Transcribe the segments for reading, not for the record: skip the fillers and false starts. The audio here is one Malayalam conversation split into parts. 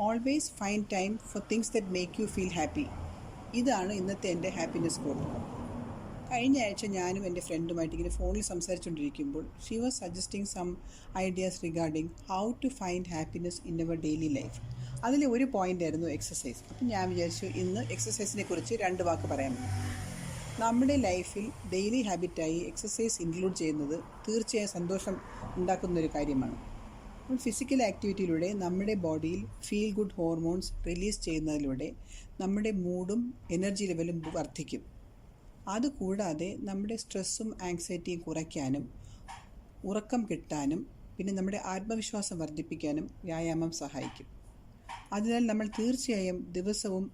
Always find time for things that make you feel happy. ഇതാണ് ഇന്നത്തെ എൻ്റെ ഹാപ്പിനെസ് കോട്ട്. കഴിഞ്ഞ ആഴ്ച ഞാനും എൻ്റെ ഫ്രണ്ടുമായിട്ട് ഇങ്ങനെ ഫോണിൽ സംസാരിച്ചുകൊണ്ടിരിക്കുമ്പോൾ she was suggesting some ideas regarding how to find happiness in our daily life. അതിൽ ഒരു പോയിൻ്റ് ആയിരുന്നു എക്സസൈസ്. അപ്പം ഞാൻ വിചാരിച്ചു ഇന്ന് എക്സസൈസിനെ കുറിച്ച് 2 വാക്ക് പറയാമെന്ന്. നമ്മുടെ ലൈഫിൽ ഡെയിലി ഹാബിറ്റായി എക്സസൈസ് ഇൻക്ലൂഡ് ചെയ്യുന്നത് തീർച്ചയായും സന്തോഷം ഉണ്ടാക്കുന്നൊരു കാര്യമാണ്. ഫിസിക്കൽ ആക്ടിവിറ്റിയിലൂടെ നമ്മുടെ ബോഡിയിൽ ഫീൽ ഗുഡ് ഹോർമോൺസ് റിലീസ് ചെയ്യുന്നതിലൂടെ നമ്മുടെ മൂഡും എനർജി ലെവലും വർദ്ധിക്കും. അതുകൂടാതെ നമ്മുടെ സ്ട്രെസ്സും ആങ്സൈറ്റിയും കുറയ്ക്കാനും ഉറക്കം കിട്ടാനും പിന്നെ നമ്മുടെ ആത്മവിശ്വാസം വർദ്ധിപ്പിക്കാനും വ്യായാമം സഹായിക്കും. അതിനാൽ നമ്മൾ തീർച്ചയായും ദിവസവും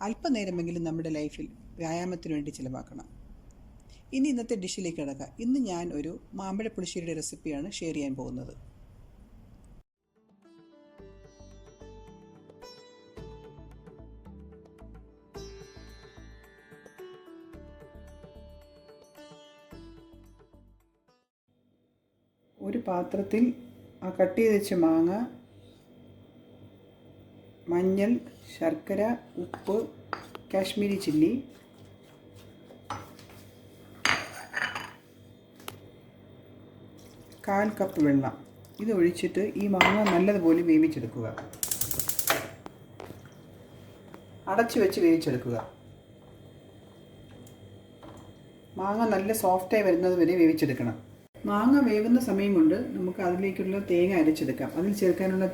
അല്പനേരമെങ്കിലും നമ്മുടെ ലൈഫിൽ വ്യായാമത്തിന് വേണ്ടി ചിലവാക്കണം. ഇനി ഇന്നത്തെ ഡിഷിലേക്ക് കിടക്കാം. ഇന്ന് ഞാൻ ഒരു മാമ്പഴ പുളിശ്ശേരിയുടെ റെസിപ്പിയാണ് ഷെയർ ചെയ്യാൻ പോകുന്നത്. ഒരു പാത്രത്തിൽ കട്ട് ചെയ്ത് വെച്ച മാങ്ങ, മഞ്ഞൾ, ശർക്കര, ഉപ്പ്, കാശ്മീരി ചില്ലി, കാൽ കപ്പ് വെള്ളം ഇത് ഒഴിച്ചിട്ട് ഈ മാങ്ങ നല്ലതുപോലെ വേവിച്ചെടുക്കുക. അടച്ചു വെച്ച് വേവിച്ചെടുക്കുക. മാങ്ങ നല്ല സോഫ്റ്റായി വരുന്നത് വരെ വേവിച്ചെടുക്കണം. മാങ്ങ വേവുന്ന സമയം കൊണ്ട് നമുക്ക് അതിലേക്കുള്ള തേങ്ങ അരച്ചെടുക്കാം. അതിൽ ചേർക്കാനുള്ള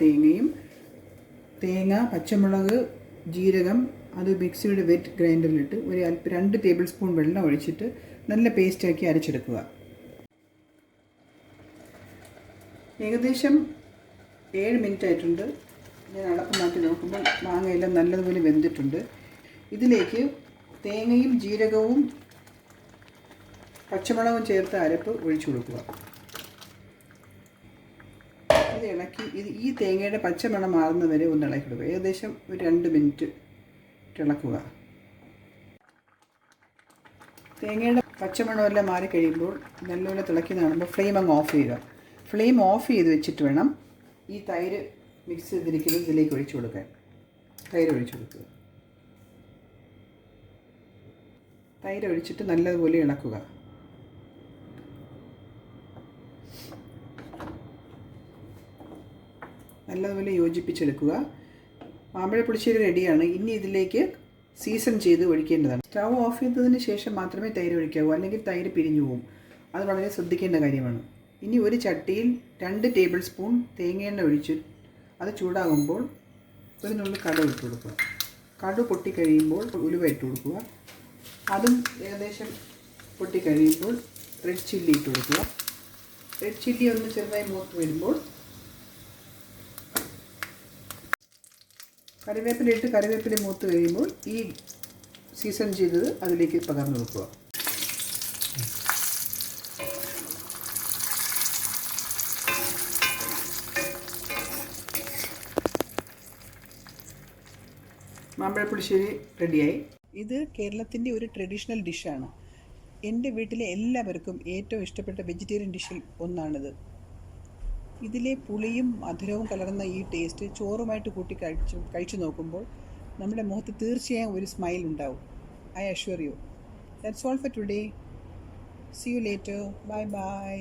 തേങ്ങ, പച്ചമുളക്, ജീരകം അത് മിക്സിയുടെ വെറ്റ് ഗ്രൈൻഡറിലിട്ട് 2 ടേബിൾ സ്പൂൺ വെള്ളം ഒഴിച്ചിട്ട് നല്ല പേസ്റ്റാക്കി അരച്ചെടുക്കുക. ഏകദേശം 7 മിനിറ്റ് ആയിട്ടുണ്ട്. ഞാൻ അടപ്പ് മാറ്റി നോക്കുമ്പോൾ മാങ്ങയെല്ലാം നല്ലതുപോലെ വെന്തിട്ടുണ്ട്. ഇതിലേക്ക് തേങ്ങയും ജീരകവും പച്ചമുളകും ചേർത്ത് അരപ്പ് ഒഴിച്ചു കൊടുക്കുക. ഇത് ഇളക്കി ഈ തേങ്ങയുടെ പച്ചമണം മാറുന്നവരെ ഒന്ന് ഇളക്കി കൊടുക്കുക. ഏകദേശം ഒരു 2 മിനിറ്റ് ഇളക്കുക. തേങ്ങയുടെ പച്ചമണമെല്ലാം മാറിക്കഴിയുമ്പോൾ നല്ലപോലെ തിളക്കി കാണുമ്പോൾ ഫ്ലെയിം അങ്ങ് ഓഫ് ചെയ്യുക. ഫ്ലെയിം ഓഫ് ചെയ്ത് വെച്ചിട്ട് വേണം ഈ തൈര് മിക്സ് ചെയ്തിരിക്കുന്നത് ഇതിലേക്ക് ഒഴിച്ചു കൊടുക്കാൻ. തൈര് ഒഴിച്ചു കൊടുക്കുക. തൈര് ഒഴിച്ചിട്ട് നല്ലതുപോലെ ഇളക്കുക. നല്ലതുപോലെ യോജിപ്പിച്ചെടുക്കുക. മാമ്പഴ പുളിശ്ശേരി റെഡിയാണ്. ഇനി ഇതിലേക്ക് സീസൺ ചെയ്ത് ഒഴിക്കേണ്ടതാണ്. സ്റ്റൗ ഓഫ് ചെയ്തതിന് ശേഷം മാത്രമേ തൈര് ഒഴിക്കാവൂ, അല്ലെങ്കിൽ തൈര് പിരിഞ്ഞു പോകും. അത് വളരെ ശ്രദ്ധിക്കേണ്ട കാര്യമാണ്. ഇനി ഒരു ചട്ടിയിൽ 2 ടേബിൾ സ്പൂൺ തേങ്ങയെണ്ണ ഒഴിച്ച് അത് ചൂടാകുമ്പോൾ ഇതിനുള്ളിൽ കടുക് ഇട്ട് കൊടുക്കുക. കടുക് പൊട്ടിക്കഴിയുമ്പോൾ ഉലുവ ഇട്ട് കൊടുക്കുക. അതും ഏകദേശം പൊട്ടിക്കഴിയുമ്പോൾ റെഡ് ചില്ലി ഇട്ട് കൊടുക്കുക. റെഡ് ചില്ലി ഒന്ന് ചെറുതായി മൂത്ത് വരുമ്പോൾ കറിവേപ്പില മൂത്ത് കഴിയുമ്പോൾ ഈ സീസൺ ചെയ്തത് അതിലേക്ക് പകർന്നു വെക്കുക. മാമ്പഴ പുളിശ്ശേരി റെഡിയായി. ഇത് കേരളത്തിൻ്റെ ഒരു ട്രഡീഷണൽ ഡിഷാണ്. എൻ്റെ വീട്ടിലെ എല്ലാവർക്കും ഏറ്റവും ഇഷ്ടപ്പെട്ട വെജിറ്റേറിയൻ ഡിഷിൽ ഒന്നാണിത്. ഇതിലെ പുളിയും മധുരവും കലർന്ന ഈ ടേസ്റ്റ് ചോറുമായിട്ട് കൂട്ടി കഴിച്ചു നോക്കുമ്പോൾ നമ്മുടെ മുഖത്ത് തീർച്ചയായും ഒരു സ്മൈൽ ഉണ്ടാവും. I assure you. That's all for today. See you later. Bye by.